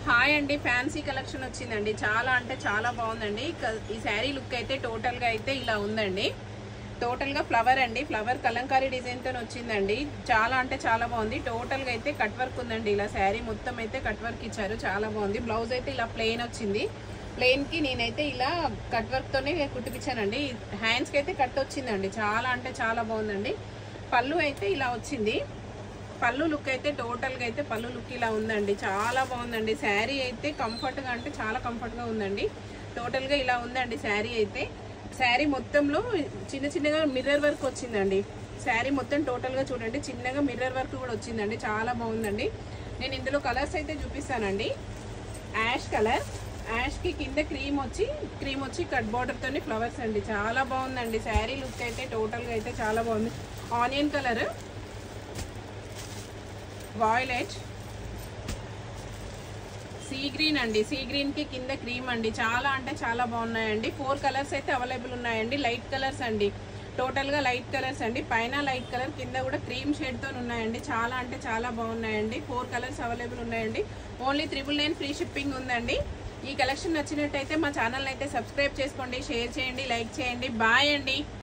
Hi అండి, fancy collection వచ్చిందండి. చాలా అంటే చాలా బాగుందండి. ఈ శారీ లుక్ అయితే టోటల్ గా అయితే ఇలా ఉందండి. టోటల్ గా ఫ్లవర్ అండి, ఫ్లవర్ కలంకారీ డిజైన్ తో వచ్చిందండి. చాలా అంటే చాలా బాగుంది. టోటల్ గా అయితే కట్ వర్క్ ఉందండి. ఇలా శారీ మొత్తం అయితే కట్ వర్క్ ఇచ్చారు, చాలా బాగుంది. బ్లౌజ్ అయితే ఇలా ప్లెయిన్ వచ్చింది. ప్లెయిన్ కి నేనైతే ఇలా కట్ వర్క్ తోనే కుట్టిపించానండి. హ్యాండ్స్ కి అయితే కట్ వచ్చిందండి. చాలా అంటే చాలా బాగుందండి. పళ్ళు అయితే ఇలా వచ్చింది. పళ్ళు లుక్ అయితే టోటల్ గా అయితే పళ్ళు లుక్ ఇలా ఉందండి. చాలా బాగుందండి. శారీ అయితే కంఫర్ట్ గా అంటే చాలా కంఫర్ట్ గా ఉందండి. టోటల్ గా ఇలా ఉందండి శారీ అయితే. శారీ మొత్తంలో చిన్న చిన్నగా మిర్రర్ వర్క్ వచ్చిందండి. శారీ మొత్తం టోటల్ గా చూడండి, చిన్నగా మిర్రర్ వర్క్ కూడా వచ్చిందండి. చాలా బాగుందండి. నేను ఇందులో కలర్స్ అయితే చూపిస్తానండి. యాష్ కలర్, యాష్ కి కింద క్రీమ్ వచ్చి కట్ బార్డర్ తోని ఫ్లవర్స్ అండి. చాలా బాగుందండి. శారీ లుక్ అయితే టోటల్ గా అయితే చాలా బాగుంది. Onion colour, violet, sea green అండి. సీ గ్రీన్ కి కింద క్రీమ్ అండి. చాలా అంటే చాలా బాగున్నాయండి. 4 కలర్స్ అయితే అవైలబుల్ ఉన్నాయండి. లైట్ కలర్స్ అండి, టోటల్ గా లైట్ కలర్స్ అండి. పైన లైట్ కలర్, కింద కూడా క్రీమ్ షేడ్ తో ఉన్నాయండి. చాలా అంటే చాలా బాగున్నాయండి. 4 కలర్స్ అవైలబుల్ ఉన్నాయండి. ఓన్లీ 999 ఫ్రీ షిప్పింగ్ ఉందండి. ఈ కలెక్షన్ నచ్చినట్టయితే మా ఛానల్ అయితే సబ్స్క్రైబ్ చేసుకోండి, షేర్ చేయండి, లైక్ చేయండి. బాయ్ అండి.